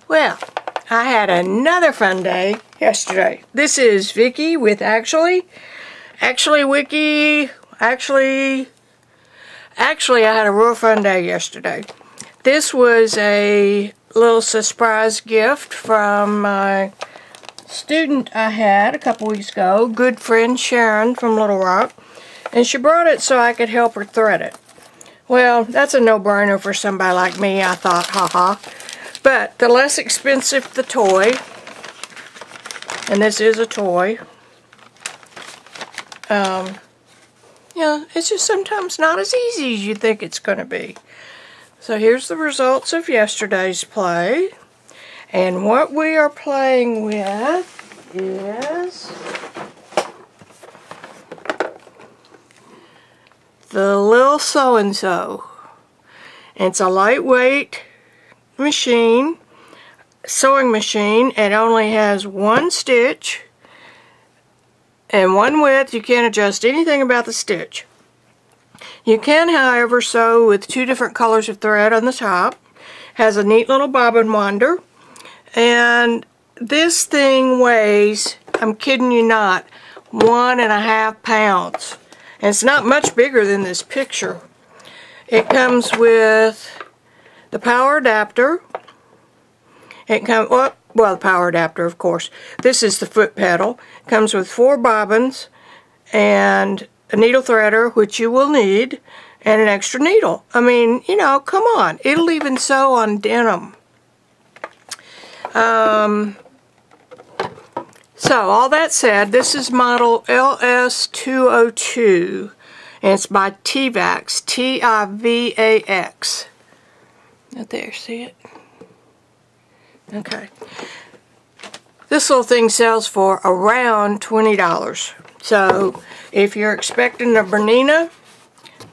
Well, I had another fun day yesterday. This is Vicki with Axully. Actually, I had a real fun day yesterday. This was a little surprise gift from my student I had a couple weeks ago, good friend Sharon from Little Rock, and she brought it so I could help her thread it. Well, that's a no-brainer for somebody like me, I thought, haha. But the less expensive the toy, and this is a toy, yeah, it's just sometimes not as easy as you think it's going to be. So here's the results of yesterday's play. And what we are playing with is the Lil So-and-So. It's a lightweight machine, sewing machine. It only has one stitch and one width. You can't adjust anything about the stitch. You can, however, sew with two different colors of thread on the top. Has a neat little bobbin winder. And this thing weighs, I'm kidding you not, 1.5 pounds. And it's not much bigger than this picture. It comes with the power adapter. It comes, well, the power adapter, of course. This is the foot pedal. It comes with 4 bobbins and a needle threader, which you will need, and an extra needle. I mean, you know, come on. It'll even sew on denim. So, all that said, this is model LSS202, and it's by Tivax, T-I-V-A-X. Right there, see it? Okay. This little thing sells for around $20. So, if you're expecting a Bernina,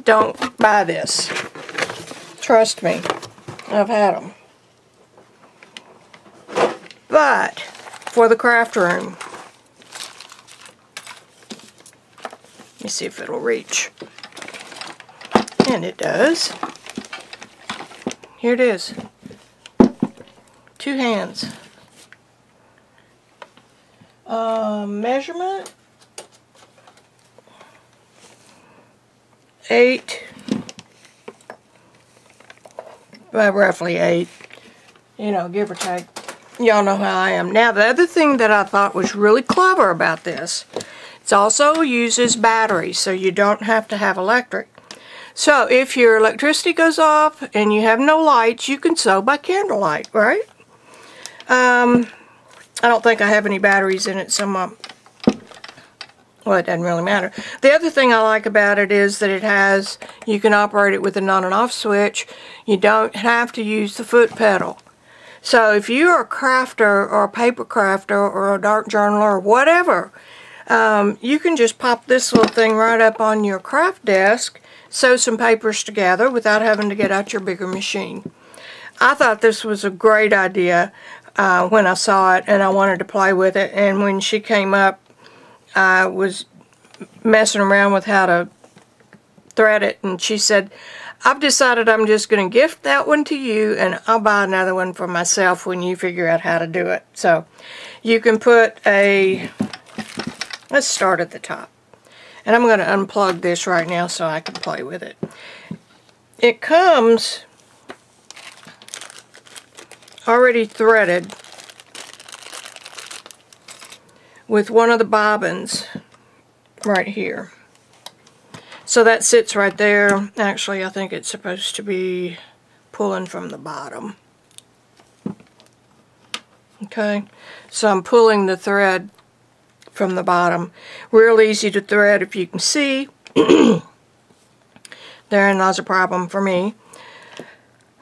don't buy this. Trust me, I've had them. But, for the craft room, let me see if it'll reach. And it does. Here it is. 2 hands. Measurement 8, well, roughly 8, you know, give or take. Y'all know how I am. Now, the other thing that I thought was really clever about this, it also uses batteries, so you don't have to have electric. So, if your electricity goes off and you have no lights, you can sew by candlelight, right? I don't think I have any batteries in it, so well, it doesn't really matter. The other thing I like about it is that it has, you can operate it with an on and off switch. You don't have to use the foot pedal. So if you're a crafter or a paper crafter or a dark journaler or whatever, you can just pop this little thing right up on your craft desk, sew some papers together without having to get out your bigger machine. I thought this was a great idea when I saw it, and I wanted to play with it. And when she came up, I was messing around with how to thread it, and she said, I've decided I'm just going to gift that one to you, and I'll buy another one for myself when you figure out how to do it. So you can put a, let's start at the top. And I'm going to unplug this right now so I can play with it. It comes already threaded with one of the bobbins right here. So that sits right there. Actually, I think it's supposed to be pulling from the bottom. Okay, so I'm pulling the thread from the bottom. Real easy to thread, if you can see. Therein lies a problem for me.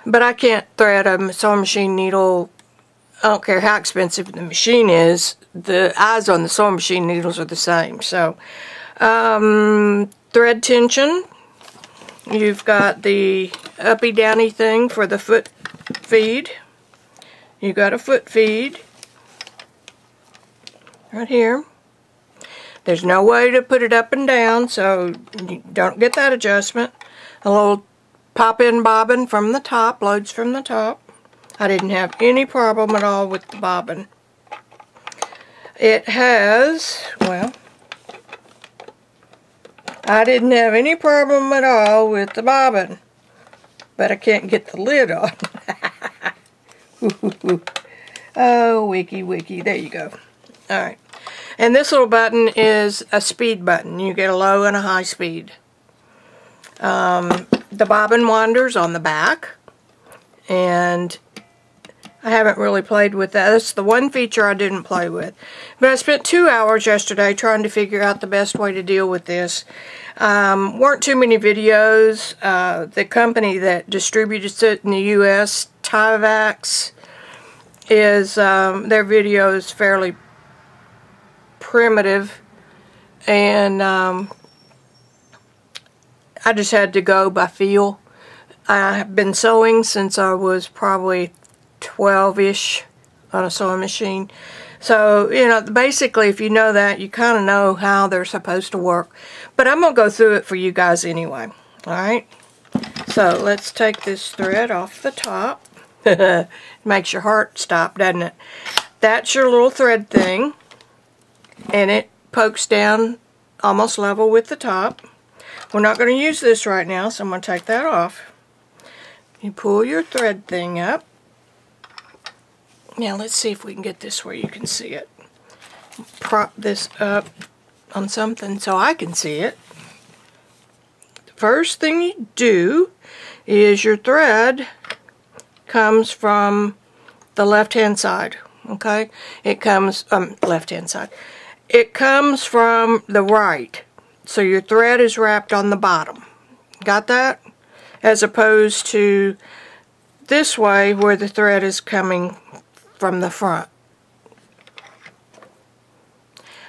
But I can't thread a sewing machine needle. I don't care how expensive the machine is. The eyes on the sewing machine needles are the same. So, thread tension. You've got the uppy downy thing for the foot feed. You've got a foot feed right here. There's no way to put it up and down, so you don't get that adjustment. A little pop-in bobbin from the top, loads from the top. I didn't have any problem at all with the bobbin. It has, well, I didn't have any problem at all with the bobbin, but I can't get the lid on. Oh, Wiki, there you go. Alright, and this little button is a speed button. You get a low and a high speed. The bobbin wanders on the back, and I haven't really played with that. That's the one feature I didn't play with. But I spent 2 hours yesterday trying to figure out the best way to deal with this. Weren't too many videos. The company that distributes it in the U.S., Tivax, is their video is fairly primitive, and I just had to go by feel. I have been sewing since I was probably 12-ish on a sewing machine. So, you know, basically if you know that, you kind of know how they're supposed to work. But I'm going to go through it for you guys anyway. Alright? So, let's take this thread off the top. Makes your heart stop, doesn't it? That's your little thread thing. And it pokes down almost level with the top. We're not going to use this right now, so I'm going to take that off. You pull your thread thing up. Now let's see if we can get this where you can see it. Prop this up on something so I can see it. The first thing you do is your thread comes from the left-hand side. Okay? It comes, left-hand side. It comes from the right. So your thread is wrapped on the bottom. Got that? As opposed to this way where the thread is coming from the front.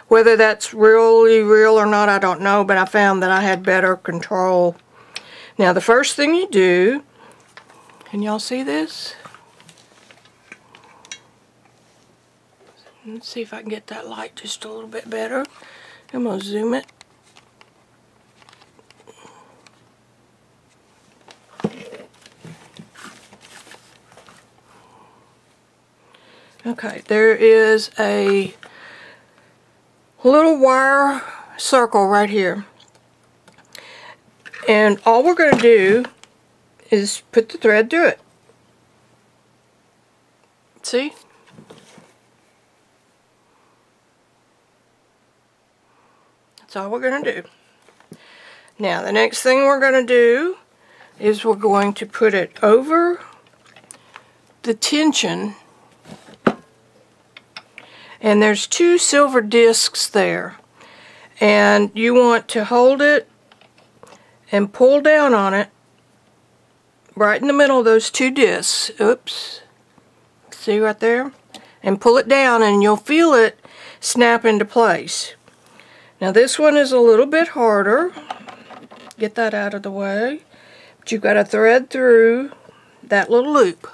Whether that's really real or not, I don't know, but I found that I had better control. Now the first thing you do, can y'all see this? Let's see if I can get that light just a little bit better. I'm going to zoom it. Okay, there is a little wire circle right here. And all we're going to do is put the thread through it. See? That's all we're going to do. Now, the next thing we're going to do is we're going to put it over the tension. And there's 2 silver discs there. And you want to hold it and pull down on it right in the middle of those 2 discs. Oops. See right there? And pull it down and you'll feel it snap into place. Now this one is a little bit harder. Get that out of the way. But you've got to thread through that little loop.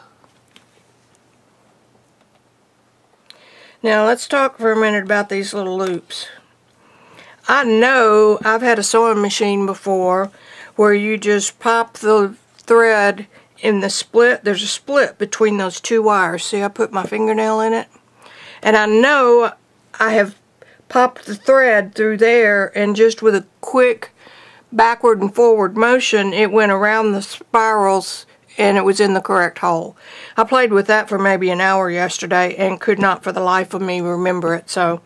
Now let's talk for a minute about these little loops. I know I've had a sewing machine before where you just pop the thread in the split. There's a split between those 2 wires. See, I put my fingernail in it. And I know I have popped the thread through there, and just with a quick backward and forward motion, it went around the spirals and it was in the correct hole. I played with that for maybe an hour yesterday and could not for the life of me remember it. So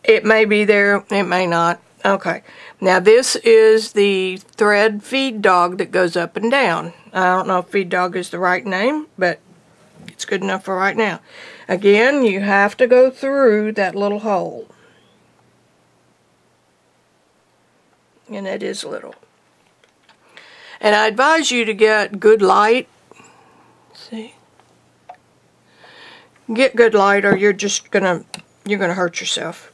it may be there, it may not. Okay, now this is the thread feed dog that goes up and down. I don't know if feed dog is the right name, but it's good enough for right now. Again, you have to go through that little hole. And it is little. And I advise you to get good light. See? Get good light or you're just gonna hurt yourself.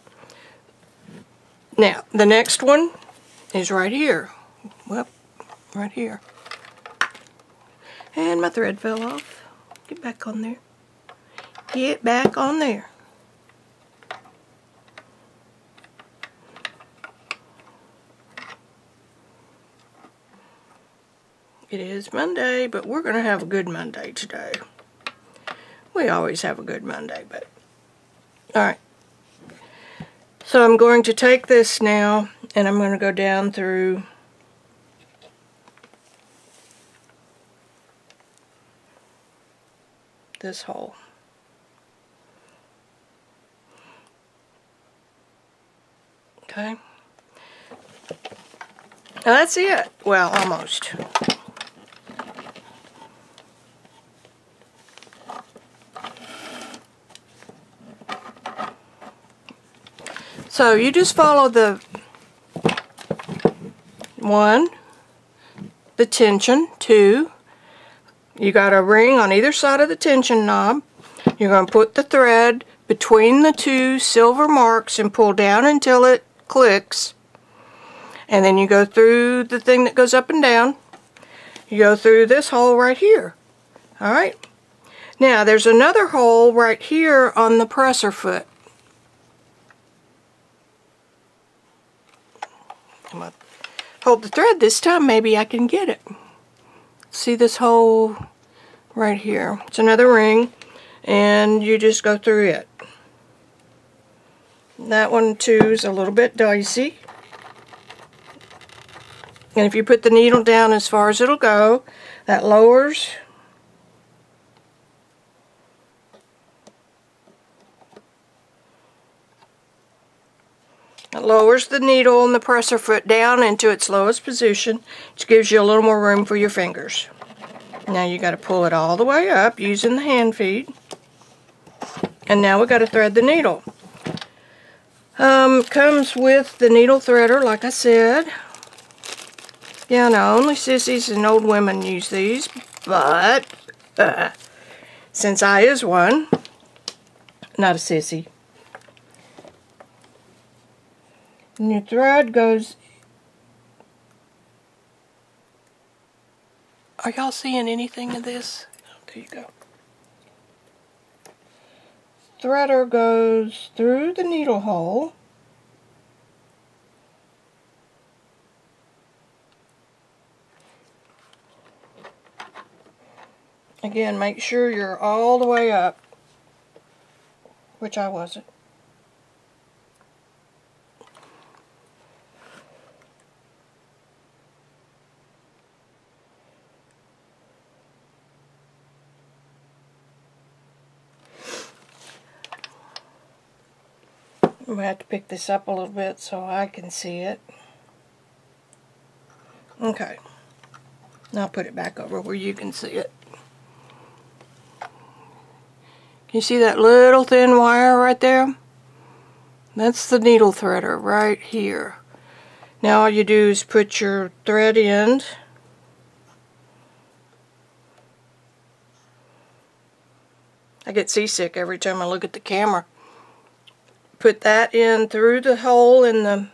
Now, the next one is right here. Well, right here. And my thread fell off. Get back on there. Get back on there. It is Monday, but we're going to have a good Monday today. We always have a good Monday, but alright. So I'm going to take this now and I'm going to go down through this hole. Okay. Now that's it. Well, almost. So you just follow the one, the tension, two, you got a ring on either side of the tension knob. You're going to put the thread between the two silver marks and pull down until it clicks. And then you go through the thing that goes up and down. You go through this hole right here. Alright. Now there's another hole right here on the presser foot. I'm going to hold the thread this time, maybe I can get it. See this hole right here? It's another ring, and you just go through it. That one too is a little bit dicey. And if you put the needle down as far as it'll go, that lowers. It lowers the needle and the presser foot down into its lowest position, which gives you a little more room for your fingers. Now you got to pull it all the way up using the hand feed. And now we got to thread the needle. Comes with the needle threader, like I said. Yeah, no, only sissies and old women use these, but since I is one, not a sissy. And your thread goes... Are y'all seeing anything of this? Oh, there you go. Threader goes through the needle hole. Again, make sure you're all the way up, which I wasn't. I'm going to have to pick this up a little bit so I can see it. Okay. Now I'll put it back over where you can see it. Can you see that little thin wire right there? That's the needle threader right here. Now all you do is put your thread end. I get seasick every time I look at the camera. Put that in through the hole in the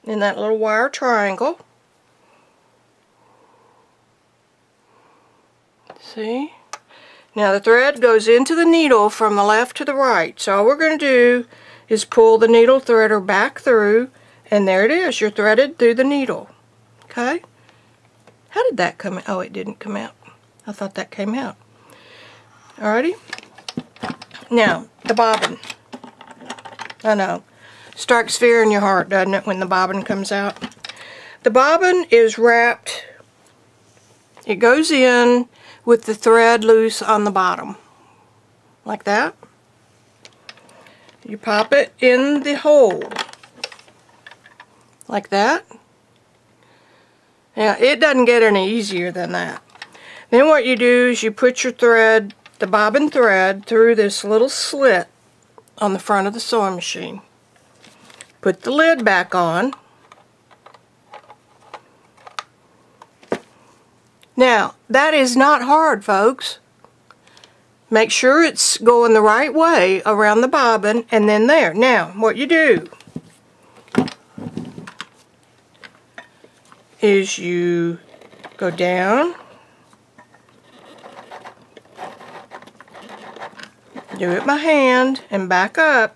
that little wire triangle. See? Now the thread goes into the needle from the left to the right. So all we're going to do is pull the needle threader back through, and there it is. You're threaded through the needle. Okay? How did that come out? Oh, it didn't come out. I thought that came out. Alrighty. Now, the bobbin. I know. Strikes fear in your heart, doesn't it, when the bobbin comes out? The bobbin is wrapped. It goes in with the thread loose on the bottom. Like that. You pop it in the hole. Like that. Now, it doesn't get any easier than that. Then what you do is you put your thread, the bobbin thread, through this little slit on the front of the sewing machine. Put the lid back on. Now, that is not hard, folks. Make sure it's going the right way around the bobbin and then there. Now, what you do is you go down, do it by hand, and back up,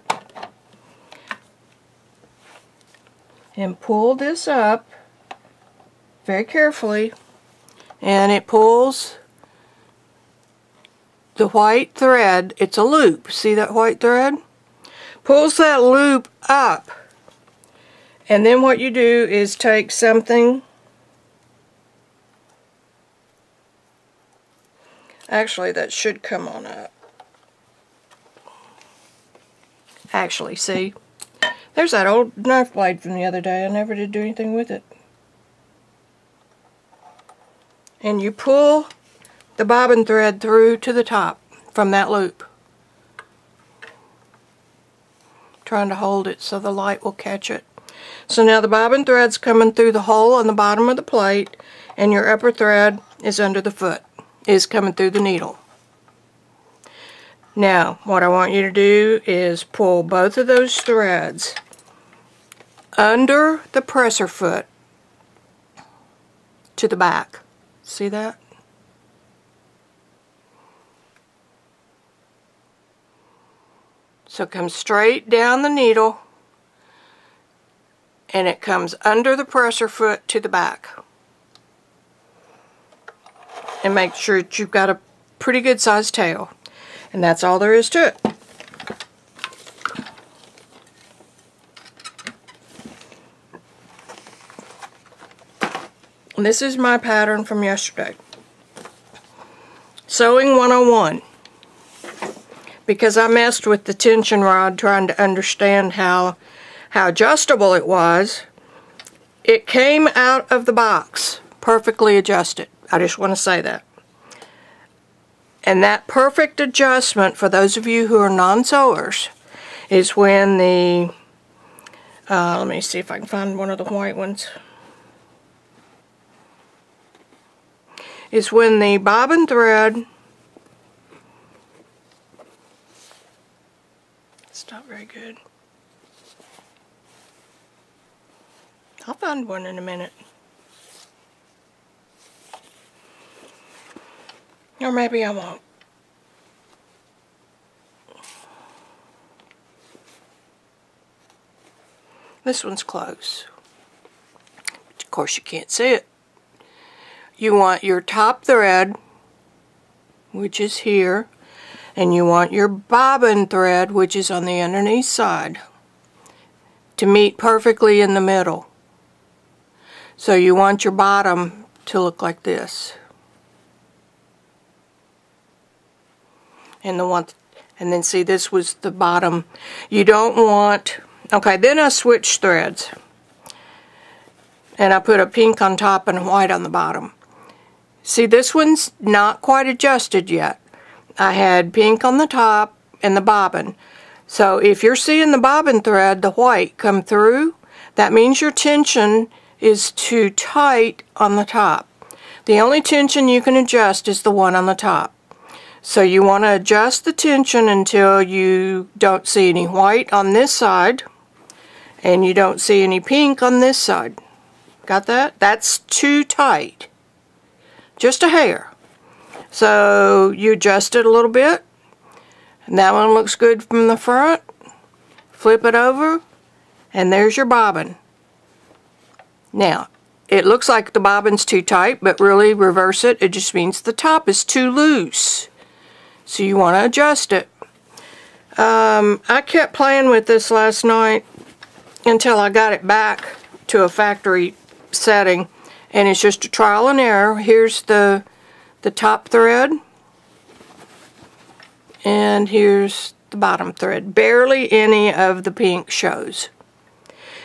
and pull this up very carefully and it pulls the white thread. It's a loop. See that white thread? Pulls that loop up. And then what you do is take something, actually that should come on up. Actually, see, there's that old knife blade from the other day. I never did do anything with it. And you pull the bobbin thread through to the top from that loop. Trying to hold it so the light will catch it. So now the bobbin thread's coming through the hole on the bottom of the plate, and your upper thread is under the foot, is coming through the needle. Now, what I want you to do is pull both of those threads under the presser foot to the back. See that? So it comes straight down the needle, and it comes under the presser foot to the back. And make sure that you've got a pretty good sized tail. And that's all there is to it. And this is my pattern from yesterday. Sewing 101. Because I messed with the tension rod trying to understand how adjustable it was. It came out of the box perfectly adjusted. I just want to say that. And that perfect adjustment, for those of you who are non-sewers, is when the, let me see if I can find one of the white ones, is when the bobbin thread, it's not very good. I'll find one in a minute. Or maybe I won't. This one's close. Of course you can't see it. You want your top thread, which is here, and you want your bobbin thread, which is on the underneath side, to meet perfectly in the middle. So you want your bottom to look like this. And then see, this was the bottom. You don't want, okay, then I switched threads. And I put a pink on top and a white on the bottom. See, this one's not quite adjusted yet. I had pink on the top and the bobbin. So if you're seeing the bobbin thread, the white, come through, that means your tension is too tight on the top. The only tension you can adjust is the one on the top. So you want to adjust the tension until you don't see any white on this side and you don't see any pink on this side. Got that? That's too tight. Just a hair. So you adjust it a little bit, and that one looks good from the front. Flip it over, and there's your bobbin. Now, it looks like the bobbin's too tight, but really reverse it. It just means the top is too loose. So you want to adjust it. I kept playing with this last night until I got it back to a factory setting, and it's just a trial and error. Here's the top thread, and here's the bottom thread. Barely any of the pink shows.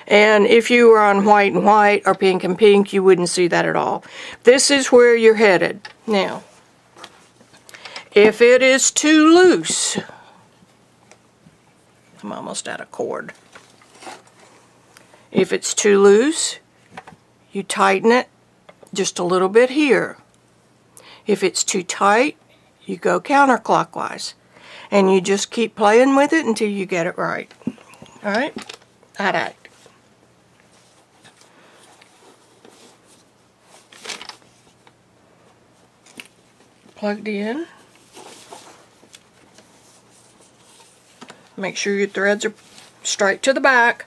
And if you were on white and white or pink and pink, you wouldn't see that at all. This is where you're headed. Now, if it is too loose, I'm almost out of cord. If it's too loose, you tighten it just a little bit here. If it's too tight, you go counterclockwise. And you just keep playing with it until you get it right. Alright? Alright. Plugged in. Make sure your threads are straight to the back.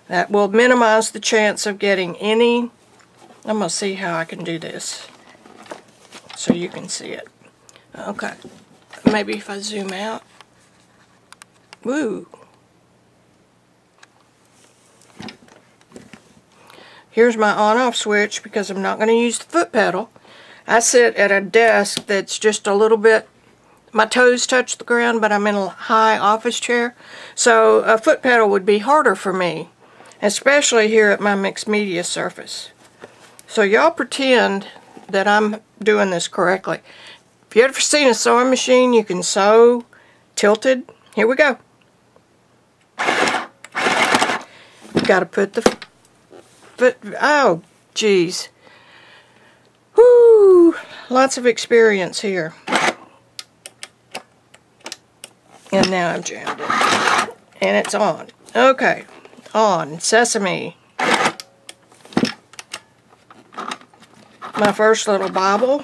That will minimize the chance of getting any. I'm going to see how I can do this. so you can see it. Okay, maybe if I zoom out. Woo! Here's my on-off switch because I'm not going to use the foot pedal. I sit at a desk that's just a little bit, my toes touch the ground, but I'm in a high office chair. So a foot pedal would be harder for me, especially here at my mixed media surface. So y'all pretend that I'm doing this correctly. If you ever seen a sewing machine, you can sew tilted. Here we go. You got to put the foot, oh geez. Whoo, lots of experience here. And now I've jammed it. And it's on. Okay, on, sesame. My first little bobble.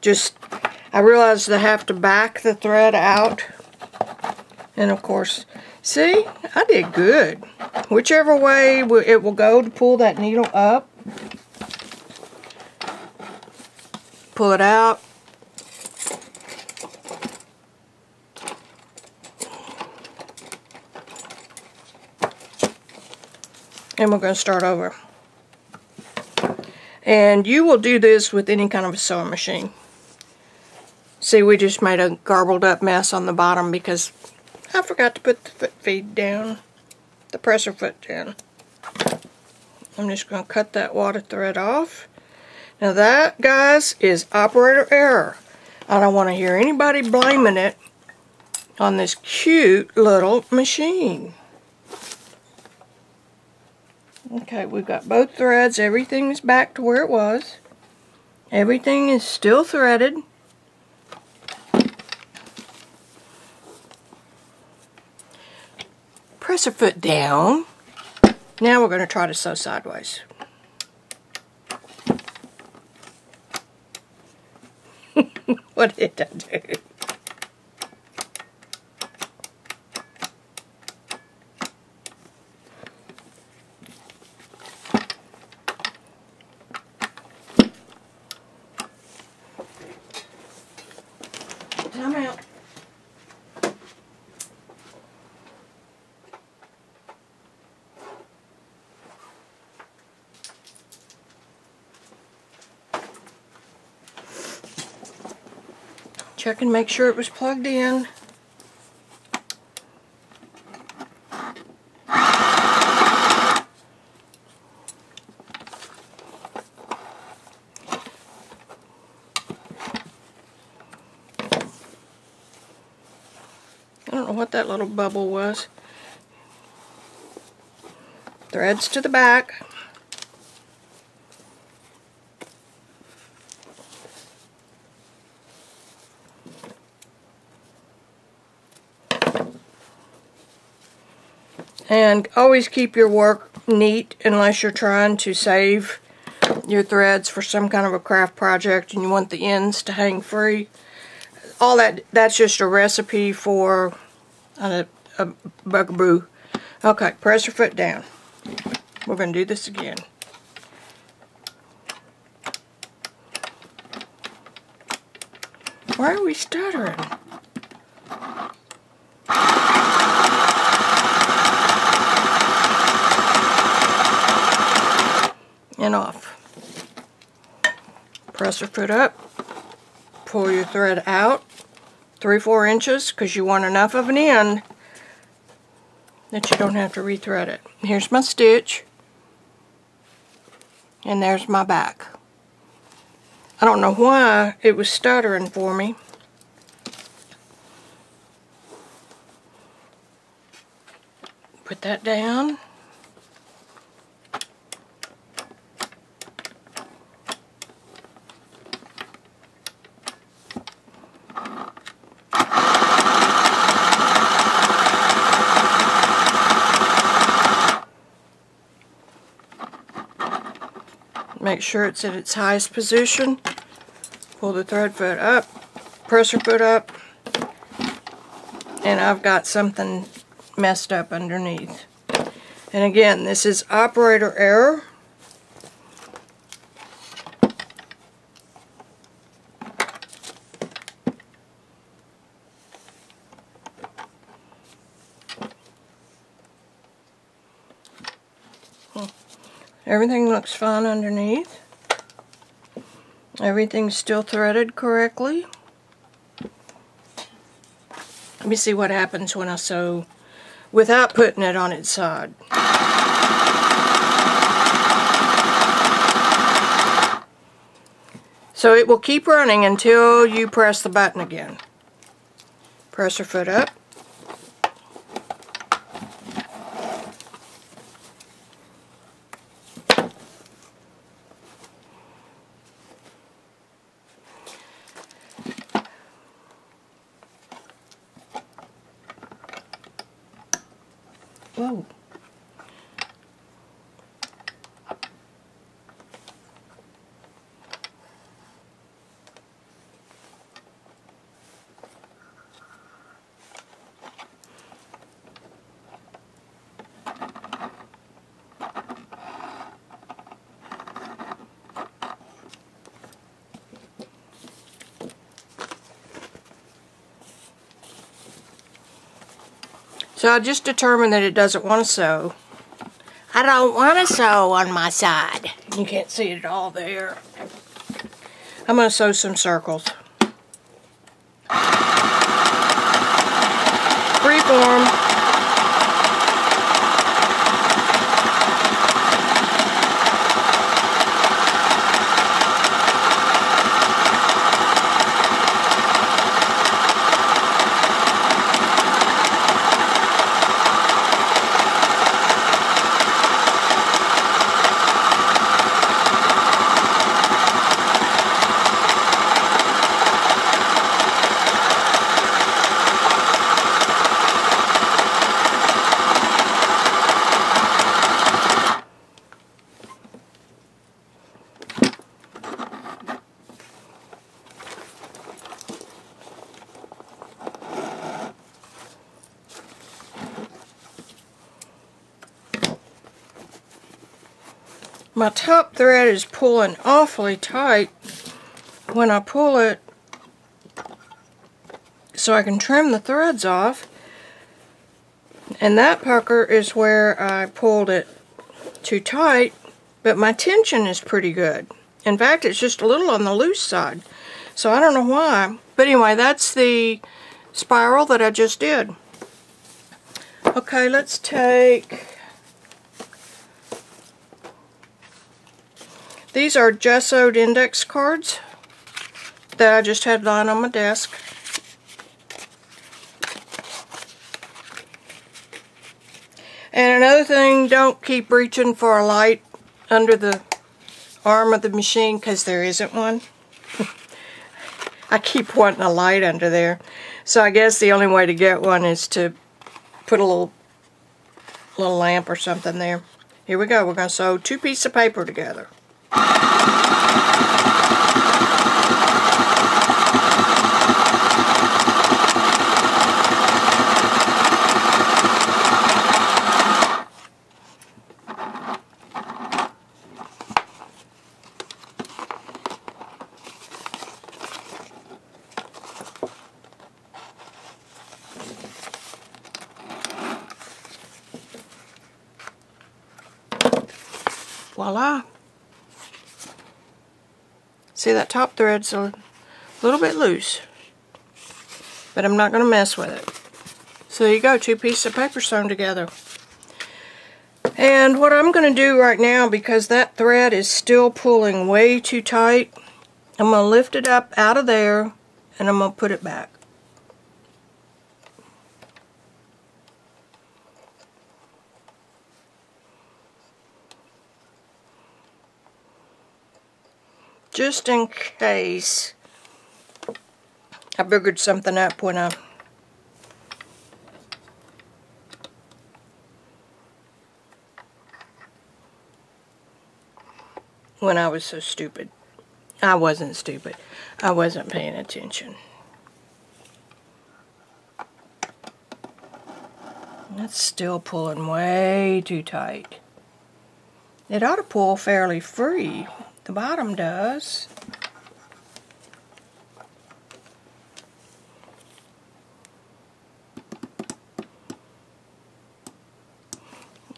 Just, I realized I have to back the thread out. And of course, see, I did good. Whichever way it will go to pull that needle up. Pull it out. And we're going to start over. And you will do this with any kind of a sewing machine. See, we just made a garbled up mess on the bottom because I forgot to put the foot feed down. The presser foot down. I'm just going to cut that water thread off. Now that, guys, is operator error. I don't want to hear anybody blaming it on this cute little machine. Okay, we've got both threads. Everything is back to where it was. Everything is still threaded. Presser foot down. Now we're going to try to sew sideways. What did I do? Time out. Check and make sure it was plugged in. I don't know what that little bubble was. Threads to the back. And always keep your work neat unless you're trying to save your threads for some kind of a craft project and you want the ends to hang free. All that's just a recipe for a bugaboo. Okay, press your foot down. We're going to do this again. Why are we stuttering? And off. Press your foot up. Pull your thread out 3-4 inches because you want enough of an end that you don't have to rethread it. Here's my stitch and there's my back. I don't know why it was stuttering for me. Put that down. Make sure it's at its highest position. Pull the thread foot up, press your foot up, and I've got something messed up underneath. And again, this is operator error. Everything looks fine underneath. Everything's still threaded correctly. Let me see what happens when I sew without putting it on its side. So it will keep running until you press the button again. Press your foot up. Whoa. So I just determined that it doesn't want to sew. I don't want to sew on my side. You can't see it all there. I'm going to sew some circles. Freeform. My top thread is pulling awfully tight when I pull it, so I can trim the threads off. And that pucker is where I pulled it too tight, but my tension is pretty good. In fact, it's just a little on the loose side, so I don't know why. But anyway, that's the spiral that I just did. Okay, let's take... These are gessoed index cards that I just had lying on my desk. And another thing, don't keep reaching for a light under the arm of the machine, because there isn't one. I keep wanting a light under there. So I guess the only way to get one is to put a little lamp or something there. Here we go. We're going to sew 2 pieces of paper together. Voila! See, that top thread's a little bit loose, but I'm not going to mess with it. So there you go, 2 pieces of paper sewn together. And what I'm going to do right now, because that thread is still pulling way too tight, I'm going to lift it up out of there and I'm going to put it back. Just in case I boogered something up when I was so stupid. I wasn't stupid. I wasn't paying attention. That's still pulling way too tight. It ought to pull fairly free. The bottom does.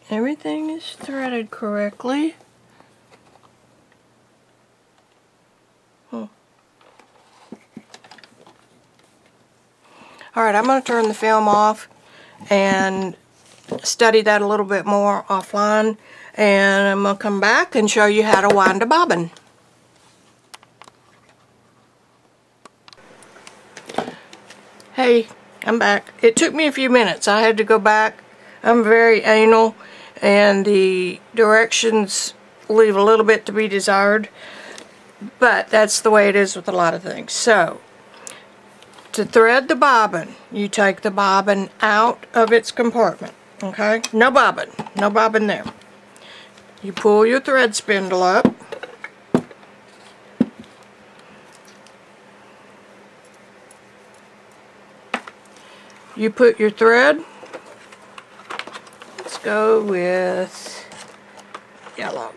Everything is threaded correctly. Alright, I'm going to turn the film off and study that a little bit more offline, and I'm going to come back and show you how to wind a bobbin. Hey, I'm back. It took me a few minutes. I had to go back. I'm very anal, and the directions leave a little bit to be desired, but that's the way it is with a lot of things. So, to thread the bobbin, you take the bobbin out of its compartment, okay? No bobbin there. You pull your thread spindle up. You put your thread, let's go with yellow.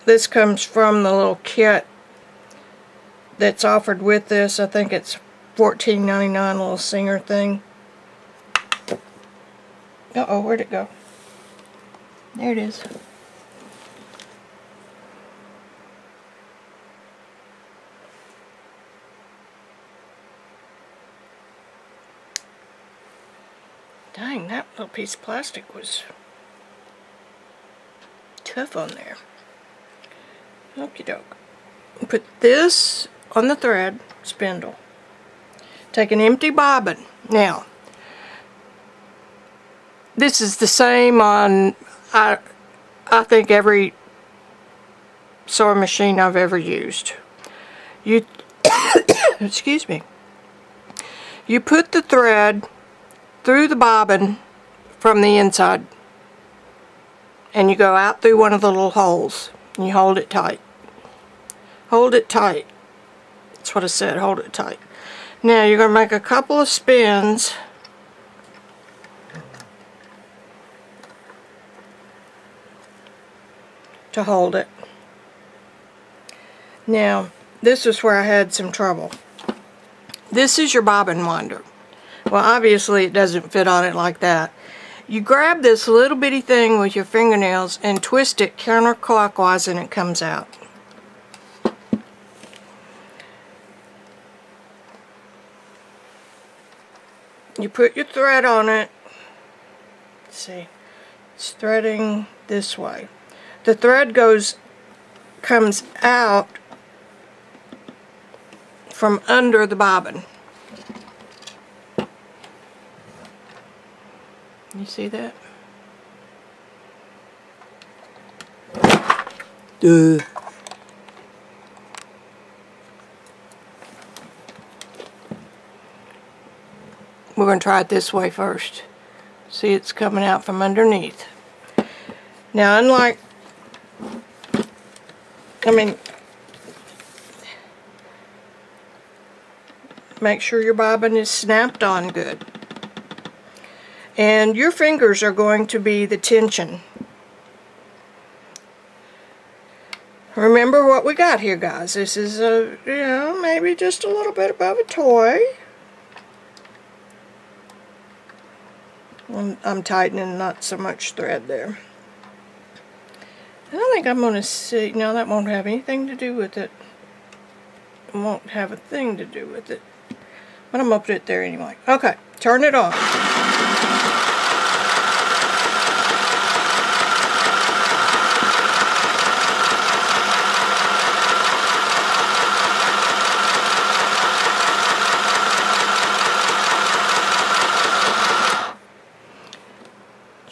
This comes from the little kit that's offered with this. I think it's $14.99, little Singer thing. Uh-oh, where'd it go? There it is. Dang, that little piece of plastic was tough on there. Okie doke. Put this on the thread spindle. Take an empty bobbin. Now, this is the same on, I think, every sewing machine I've ever used. You, excuse me. You put the thread through the bobbin from the inside, and you go out through one of the little holes, and you hold it tight. Hold it tight. That's what I said, hold it tight. Now you're going to make a couple of spins to hold it. Now, this is where I had some trouble. This is your bobbin winder. Well, obviously it doesn't fit on it like that. You grab this little bitty thing with your fingernails and twist it counterclockwise, and it comes out. You put your thread on it. Let's see, it's threading this way. The thread comes out from under the bobbin. You see that? We're going to try it this way first. See, it's coming out from underneath. Now, unlike, make sure your bobbin is snapped on good. And your fingers are going to be the tension. Remember what we got here, guys. This is a, maybe just a little bit above a toy. I'm tightening, not so much thread there. I don't think I'm going to see, no, that won't have anything to do with it. It won't have a thing to do with it. But I'm going to put it there anyway. Okay, turn it on.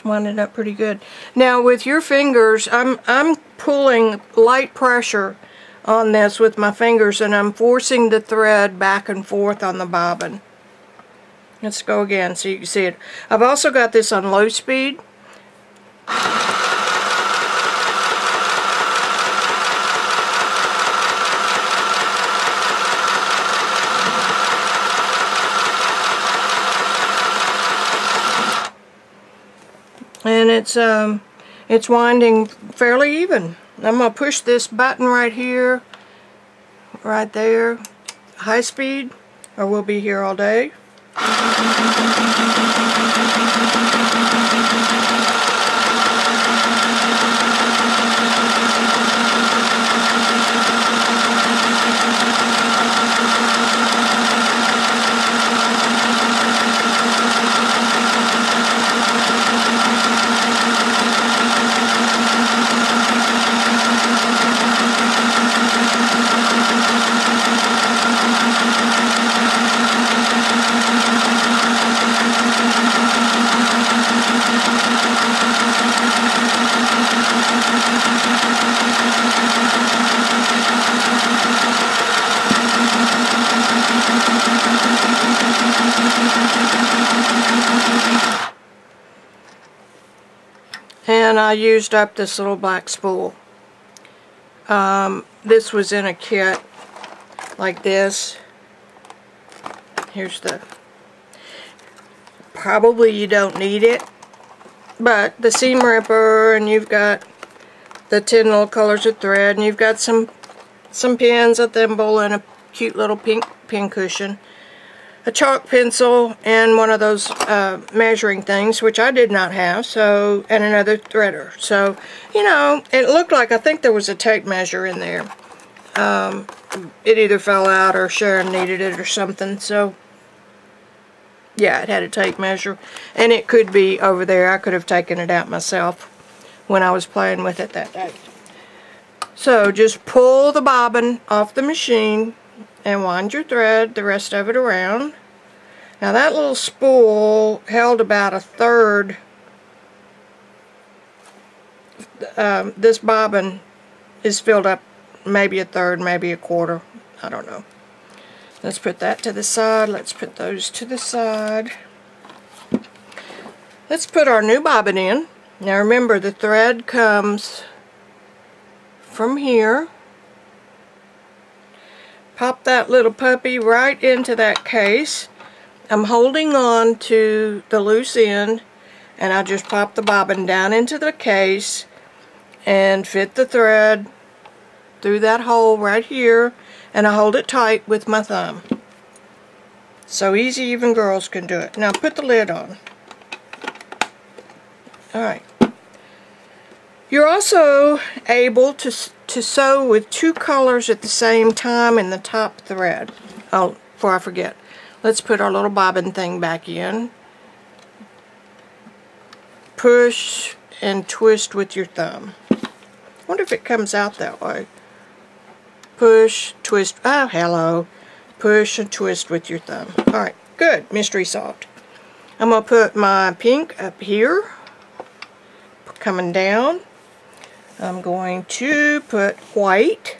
Wind it up pretty good. Now with your fingers, I'm pulling light pressure on this with my fingers, and I'm forcing the thread back and forth on the bobbin. Let's go again so you can see it. I've also got this on low speed. And it's winding fairly even. I'm going to push this button right here, right there, high speed, or we'll be here all day. and I used up this little black spool. This was in a kit like this. Here's the, probably you don't need it, but the seam ripper, and you've got the 10 little colors of thread, and you've got some pins, a thimble, and a cute little pink pin cushion, a chalk pencil, and one of those measuring things, which I did not have, so, and another threader. So, you know, it looked like, I think there was a tape measure in there. It either fell out or Sharon needed it or something, so yeah, it had a tape measure, and it could be over there. I could have taken it out myself when I was playing with it that day. So just pull the bobbin off the machine and wind your thread, the rest of it around. Now that little spool held about 1/3. This bobbin is filled up maybe 1/3, maybe 1/4. I don't know. Let's put that to the side. Let's put those to the side. Let's put our new bobbin in. Now remember, the thread comes from here. Pop that little puppy right into that case. I'm holding on to the loose end, and I just pop the bobbin down into the case and fit the thread through that hole right here, and I hold it tight with my thumb. So easy, even girls can do it. Now put the lid on. Alright. You're also able to sew with 2 colors at the same time in the top thread. Oh, before I forget, let's put our little bobbin thing back in. Push and twist with your thumb. I wonder if it comes out that way. Push, twist, oh hello. Push and twist with your thumb. Alright, good, mystery solved. I'm going to put my pink up here, coming down. I'm going to put white.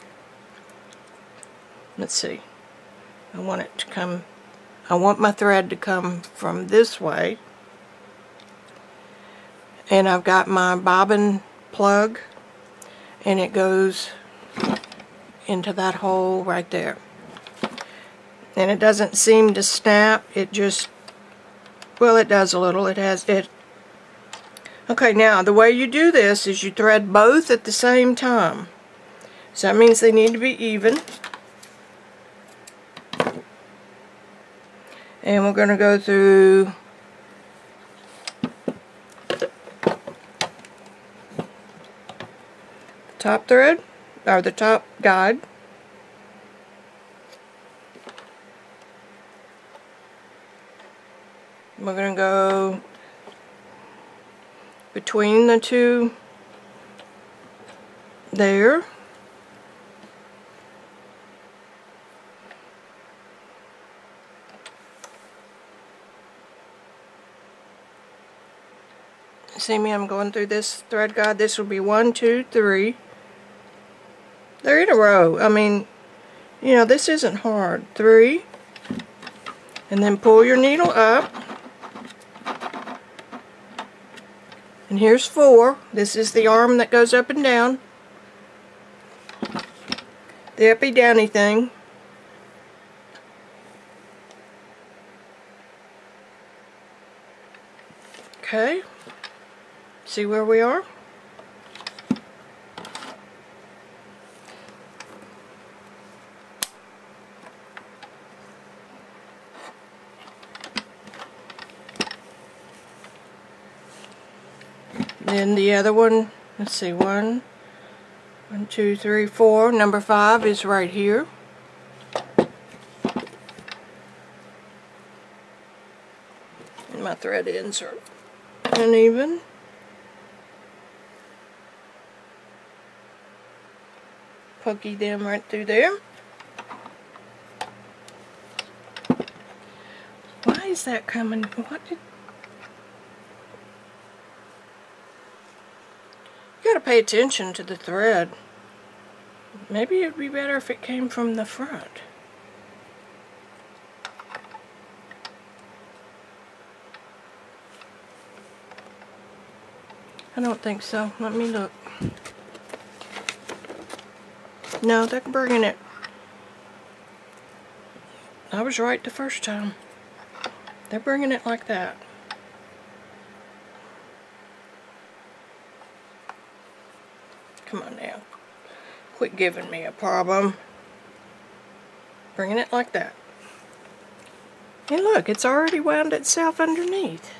Let's see. I want it to come, I want my thread to come from this way. And I've got my bobbin plug, and it goes into that hole right there. And it doesn't seem to snap, it just, well, it does a little. It has it. Okay, now the way you do this is you thread both at the same time. So that means they need to be even. And we're going to go through the top thread, or the top guide. We're going to go between the two there. See me, I'm going through this thread guide. This will be 1, 2, 3. They're in a row. I mean, you know, this isn't hard. 3. And then pull your needle up. And here's 4. This is the arm that goes up and down. The uppy downy thing. Okay. See where we are? Then the other one, let's see, 1, 2, 3, 4. Number 5 is right here. And my thread ends are uneven. Pokey them right through there. Why is that coming? What did... You gotta pay attention to the thread. Maybe it'd be better if it came from the front. I I don't think so. Let me look. No, they're bringing it. I was right the first time. They're bringing it like that. Come on now. Quit giving me a problem. Bringing it like that. And look, it's already wound itself underneath.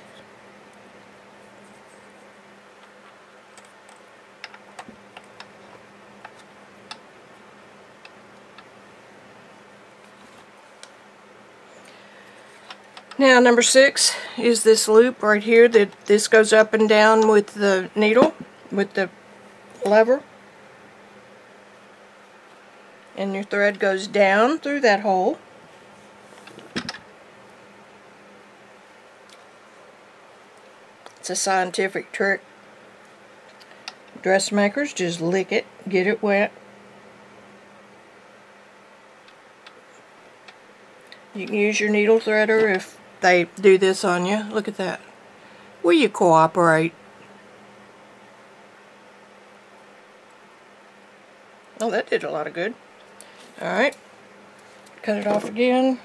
Now, number 6 is this loop right here. This goes up and down with the needle, with the lever. And your thread goes down through that hole. It's a scientific trick. Dressmakers just lick it, get it wet. You can use your needle threader if they do this on you. Look at that. Will you cooperate? Oh, that did a lot of good. Alright. Cut it off again.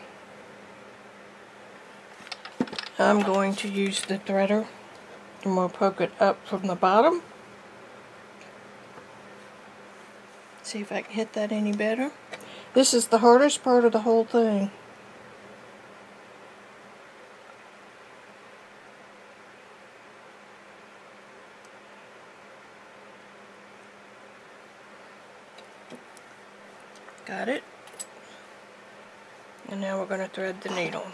I'm going to use the threader. And we'll poke it up from the bottom. See if I can hit that any better. This is the hardest part of the whole thing. Got it. And now we're going to thread the needle.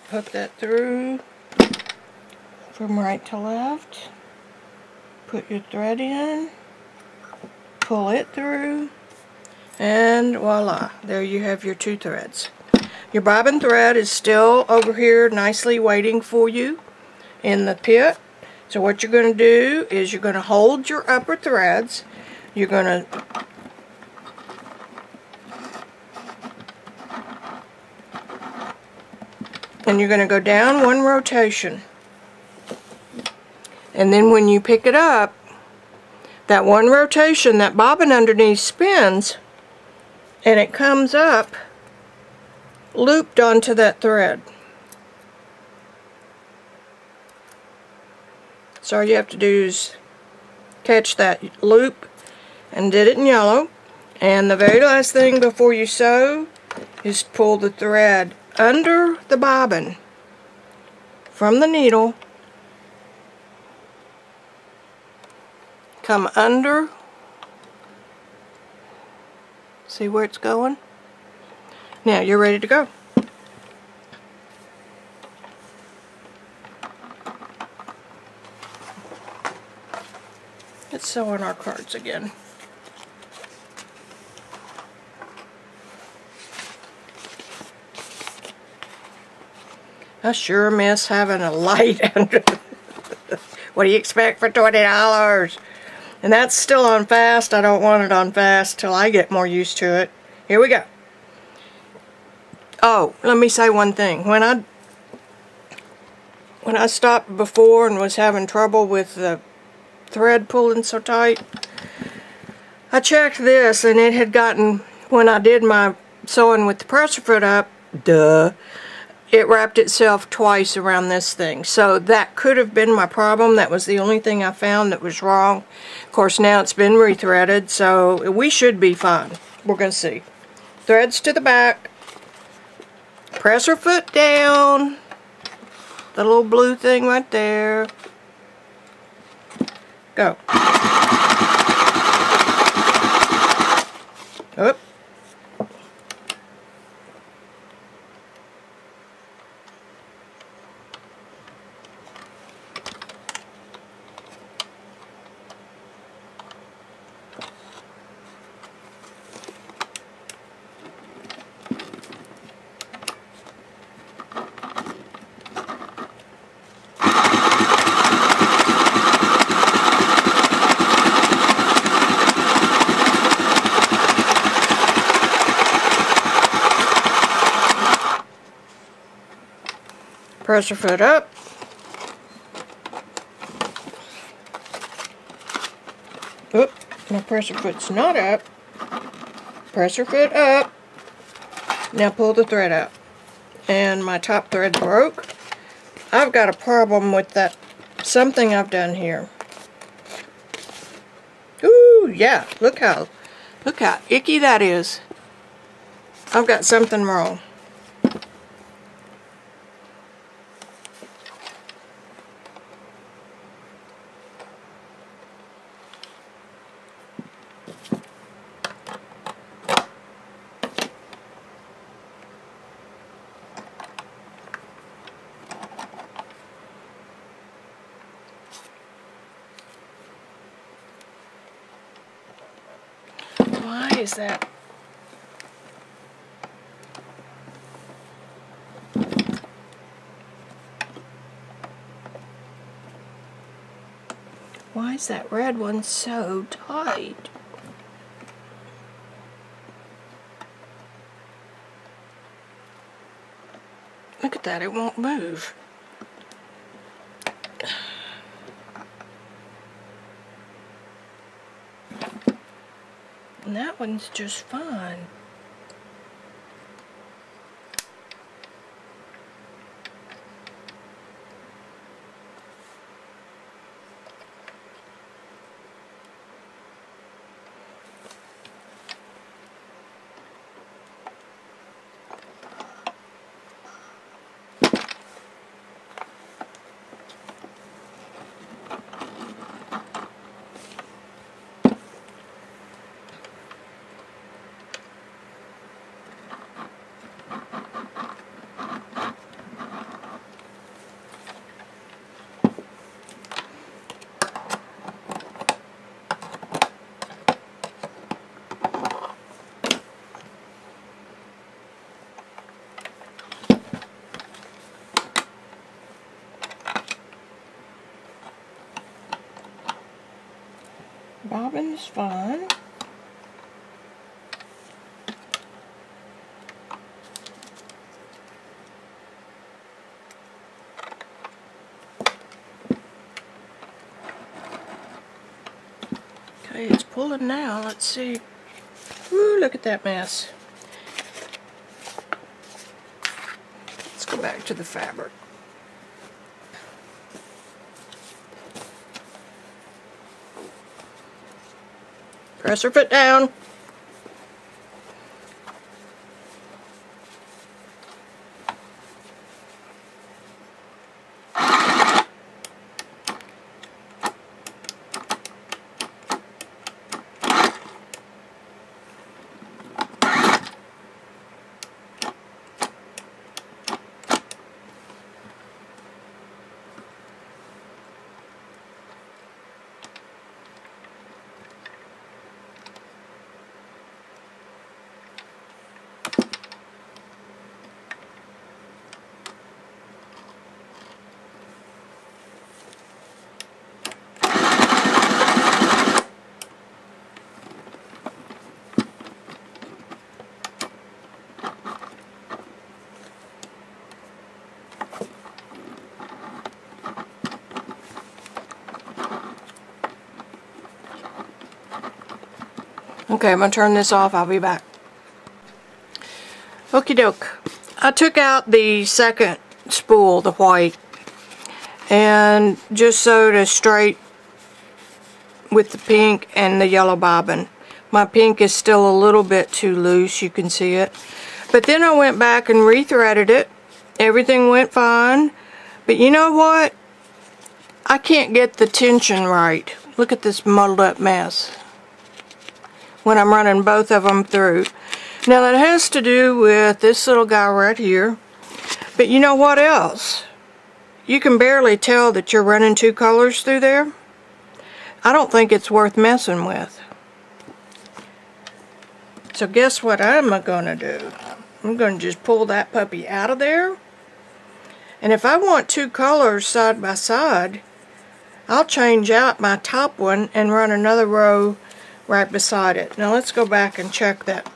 Hook that through from right to left. Put your thread in. Pull it through. And voila, there you have your 2 threads. Your bobbin thread is still over here nicely waiting for you in the pit. So what you're going to do is you're going to hold your upper threads. You're going to go down 1 rotation. And then when you pick it up, that 1 rotation, that bobbin underneath spins and it comes up looped onto that thread. So all you have to do is catch that loop and did it in yellow. And the very last thing before you sew is pull the thread under the bobbin from the needle, come under, see where it's going? Now you're ready to go. Let's sew on our cards again. I sure miss having a light under. What do you expect for $20? And that's still on fast. I don't want it on fast till I get more used to it. Here we go. Oh, let me say one thing. When I stopped before and was having trouble with the thread pulling so tight, I checked this and it had gotten, when I did my sewing with the presser foot up, it wrapped itself twice around this thing. So that could have been my problem. That was the only thing I found that was wrong. Of course, now it's been rethreaded, so we should be fine. We're going to see. Threads to the back. Presser foot down. The little blue thing right there. Go. Oop. pressure foot up. Oop, my pressure foot's not up. Pressure foot up. Now pull the thread out. And my top thread broke. I've got a problem with that, something I've done here. Ooh, yeah, look how icky that is. I've got something wrong. Why is that? Why is that red one so tight? Look at that, it won't move. And that one's just fine. Bobbin's fine. Okay, it's pulling now. Let's see. Ooh, look at that mess. Let's go back to the fabric. Press her foot down. Okay, I'm going to turn this off. I'll be back. Okie doke. I took out the second spool, the white, and just sewed a straight with the pink and the yellow bobbin. My pink is still a little bit too loose, you can see it. But then I went back and rethreaded it. Everything went fine. But you know what? I can't get the tension right. Look at this muddled up mess when I'm running both of them through. Now that has to do with this little guy right here. But you know what else? You can barely tell that you're running two colors through there. I don't think it's worth messing with. So guess what I'm going to do? I'm going to just pull that puppy out of there. And if I want two colors side by side, I'll change out my top one and run another row right beside it. Now let's go back and check that.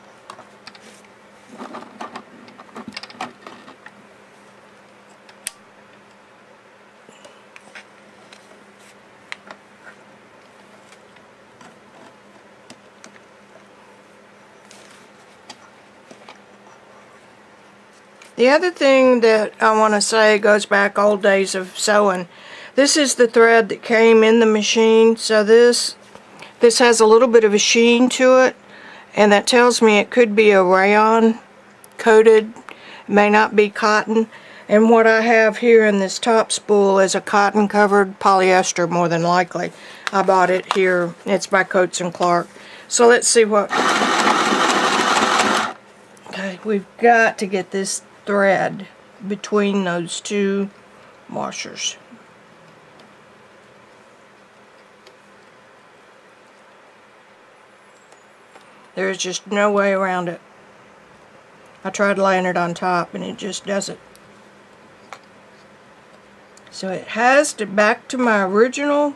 The other thing that I want to say goes back old days of sewing. This is the thread that came in the machine. So this has a little bit of a sheen to it, and that tells me it could be a rayon coated. It may not be cotton. And what I have here in this top spool is a cotton covered polyester, more than likely. I bought it here. It's by Coats & Clark. So let's see what... Okay, we've got to get this thread between those two washers. There's just no way around it. I tried laying it on top and it just doesn't. So it has to, back to my original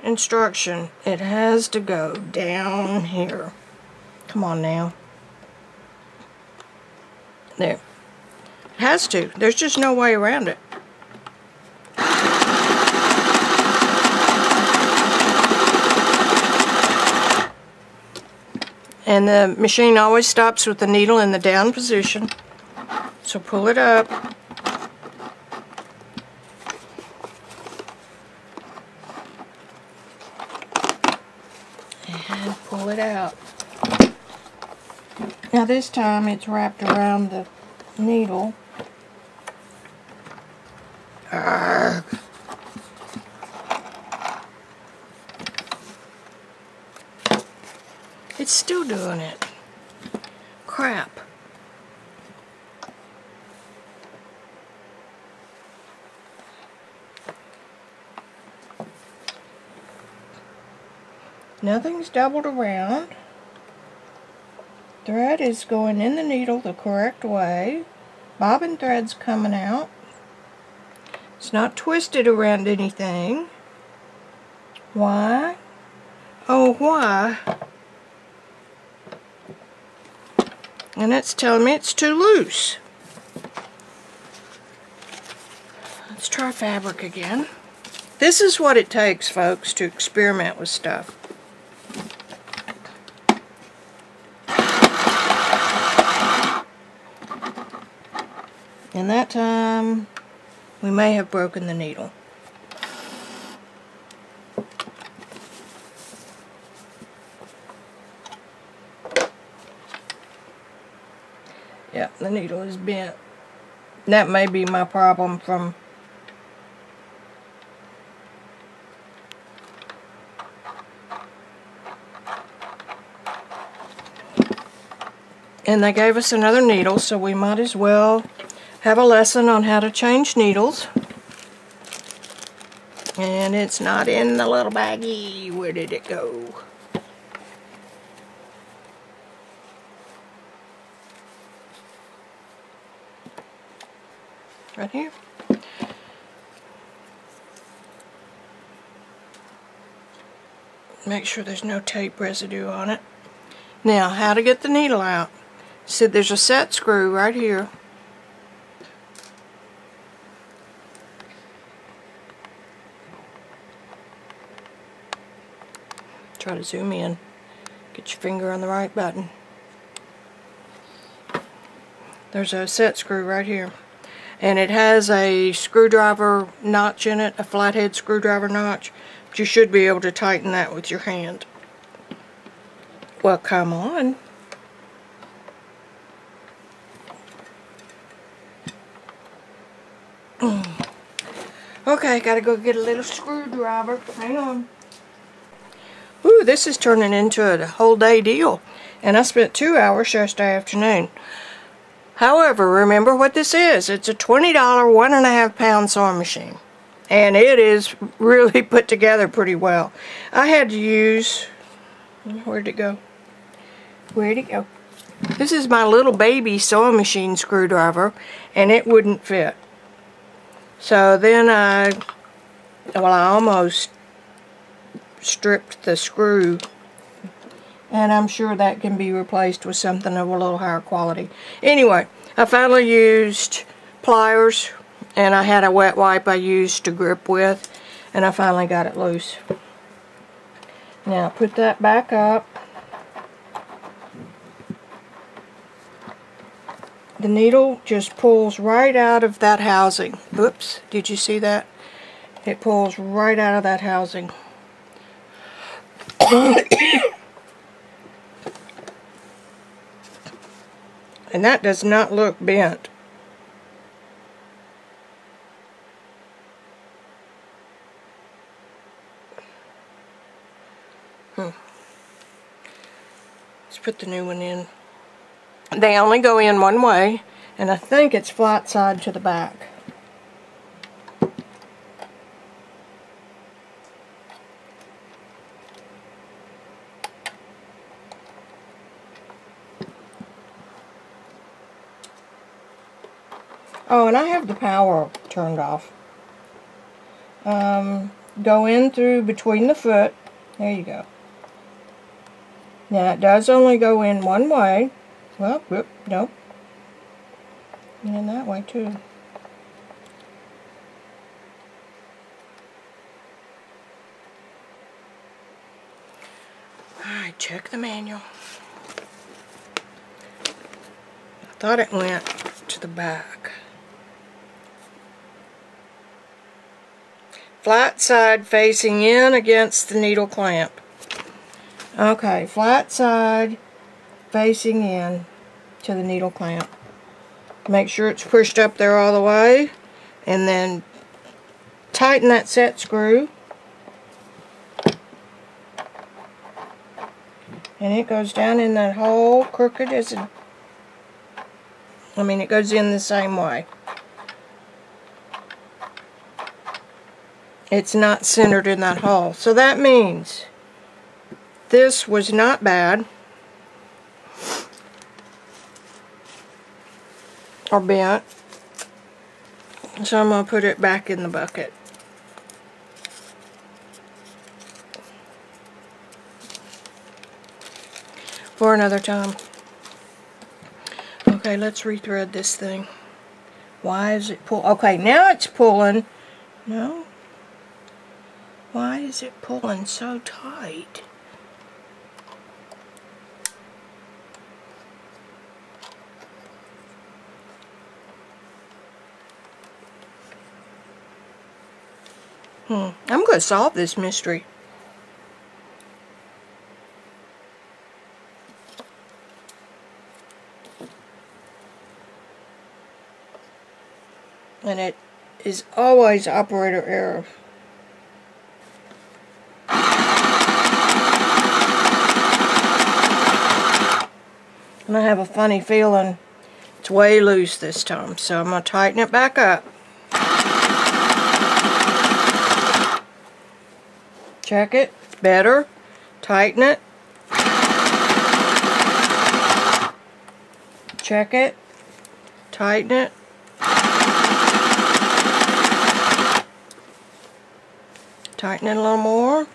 instruction, it has to go down here. Come on now. There. It has to. There's just no way around it. And the machine always stops with the needle in the down position. So pull it up. And pull it out. Now this time it's wrapped around the needle. Arrgh. It's still doing it. Crap. Nothing's doubled around. Thread is going in the needle the correct way. Bobbin thread's coming out. It's not twisted around anything. Why? Oh, why? And it's telling me it's too loose. Let's try fabric again. This is what it takes, folks, to experiment with stuff. And that time, we may have broken the needle. Yeah, the needle is bent. That may be my problem from... And they gave us another needle, so we might as well have a lesson on how to change needles. And it's not in the little baggie. Where did it go? Right here. Make sure there's no tape residue on it. Now, how to get the needle out. So there's a set screw right here. Try to zoom in. Get your finger on the right button. There's a set screw right here. And it has a screwdriver notch in it, a flathead screwdriver notch. But you should be able to tighten that with your hand. Well, come on. Okay, gotta go get a little screwdriver. Hang on. Ooh, this is turning into a whole day deal. And I spent 2 hours yesterday afternoon. However, remember what this is. It's a $20 1.5 pound sewing machine. And it is really put together pretty well. I had to use... Where'd it go? Where'd it go? This is my little baby sewing machine screwdriver. And it wouldn't fit. So then I almost stripped the screw, and I'm sure that can be replaced with something of a little higher quality. Anyway, I finally used pliers, and I had a wet wipe I used to grip with, and I finally got it loose. Now put that back up. the needle just pulls right out of that housing. Oops, did you see that? It pulls right out of that housing. And that does not look bent. Let's put the new one in. They only go in one way, and I think it's flat side to the back. Oh, and I have the power turned off. Go in through between the foot. There you go. Now it does only go in one way. Well, whoop, nope. And in that way too. Alright, check the manual. I thought it went to the back. Flat side facing in against the needle clamp. Okay, flat side facing in to the needle clamp. Make sure it's pushed up there all the way, and then tighten that set screw. And it goes down in that hole, crooked as a... I mean, it goes in the same way. It's not centered in that hole. So that means this was not bad or bent. So I'm going to put it back in the bucket. For another time. Okay, let's rethread this thing. Why is it pull? Okay, now it's pulling. No. Why is it pulling so tight? I'm going to solve this mystery. And it is always operator error. And I have a funny feeling it's way loose this time, so I'm going to tighten it back up. Check it. Better. Tighten it. Check it. Tighten it. Tighten it a little more.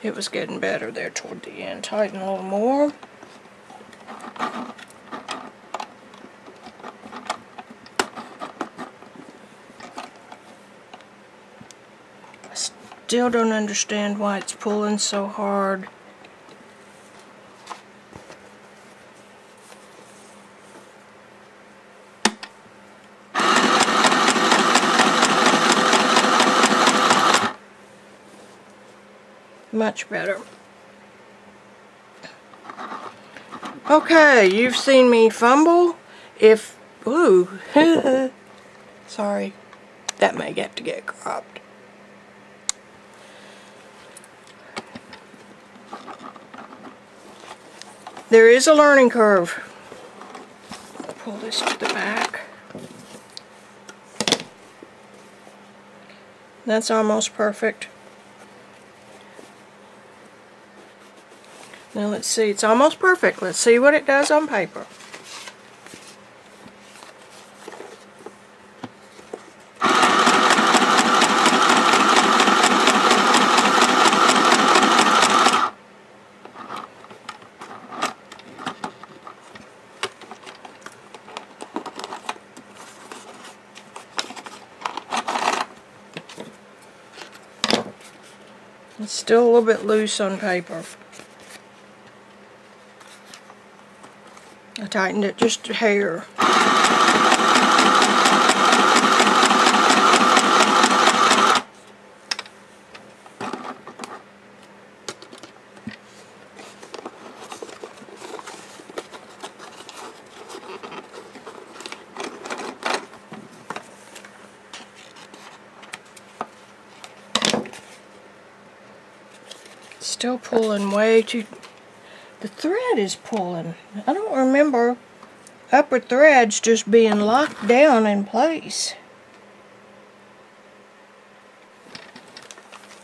It was getting better there toward the end. Tighten a little more. I still don't understand why it's pulling so hard. Much better. Okay, you've seen me fumble. Ooh, sorry, that may get to get cropped. There is a learning curve. I'll pull this to the back. That's almost perfect. Now let's see, it's almost perfect. Let's see what it does on paper. It's still a little bit loose on paper. I tightened it just a hair. Still pulling way too... The thread is pulling. I don't remember upper threads just being locked down in place.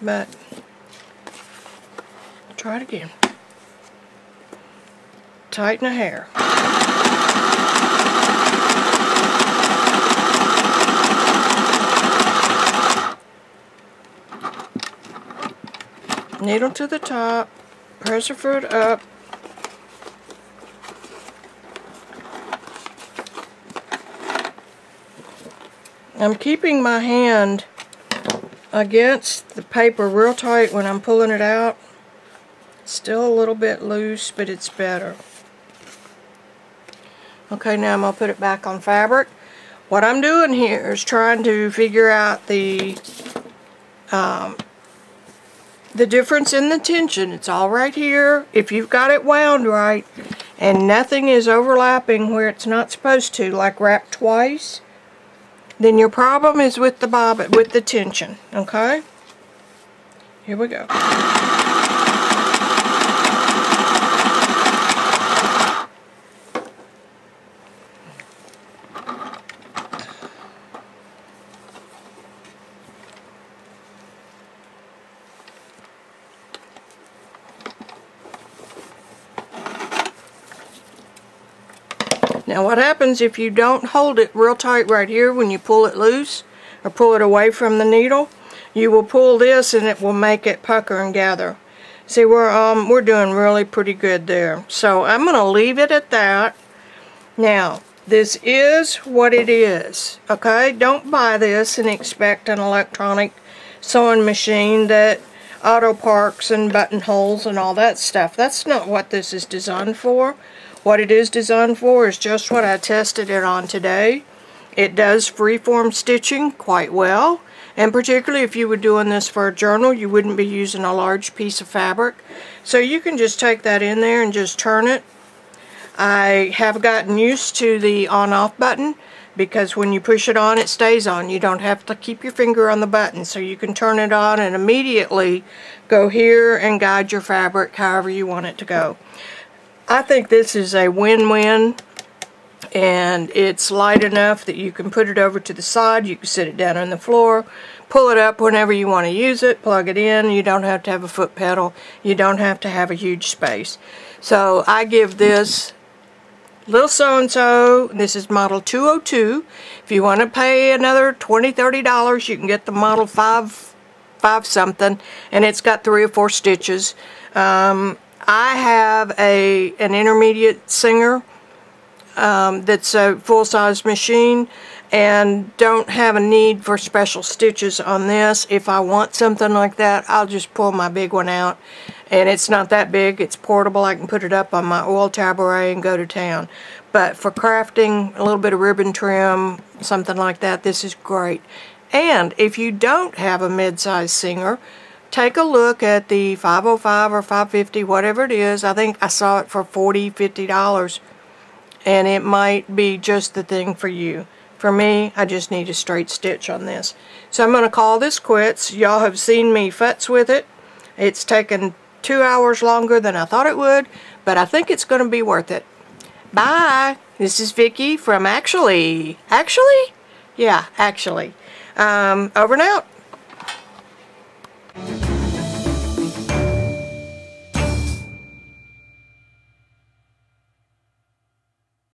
But, try it again. Tighten a hair. Needle to the top, press the foot up. I'm keeping my hand against the paper real tight when I'm pulling it out. Still a little bit loose, but it's better. Okay, now I'm going to put it back on fabric. What I'm doing here is trying to figure out the difference in the tension. It's all right here. If you've got it wound right and nothing is overlapping where it's not supposed to, like wrapped twice, then your problem is with the bobbin, with the tension. Okay? Here we go. Now what happens if you don't hold it real tight right here when you pull it loose or pull it away from the needle, you will pull this and it will make it pucker and gather. See, we're doing really pretty good there. So I'm going to leave it at that. Now, this is what it is, okay? Don't buy this and expect an electronic sewing machine that auto parks and buttonholes and all that stuff. That's not what this is designed for. What it is designed for is just what I tested it on today. It does freeform stitching quite well, and particularly if you were doing this for a journal, you wouldn't be using a large piece of fabric. So you can just take that in there and just turn it. I have gotten used to the on-off button because when you push it on, it stays on. You don't have to keep your finger on the button, so you can turn it on and immediately go here and guide your fabric however you want it to go. I think this is a win-win, and it's light enough that you can put it over to the side. You can sit it down on the floor, pull it up whenever you want to use it, plug it in. You don't have to have a foot pedal. You don't have to have a huge space. So I give this little so-and-so, this is model 202. If you want to pay another $20, $30, you can get the model 5 something, and it's got 3 or 4 stitches. I have an intermediate Singer that's a full-size machine and don't have a need for special stitches on this. If I want something like that, I'll just pull my big one out, and it's not that big. It's portable. I can put it up on my oil tabouret and go to town. But for crafting, a little bit of ribbon trim, something like that, this is great. And if you don't have a mid-size Singer, take a look at the 505 or 550, whatever it is. I think I saw it for $40, $50, and it might be just the thing for you. For me, I just need a straight stitch on this. So I'm going to call this quits. Y'all have seen me futz with it. It's taken 2 hours longer than I thought it would, but I think it's going to be worth it. Bye! This is Vicki from Axully. Axully? Yeah, Axully. Over and out.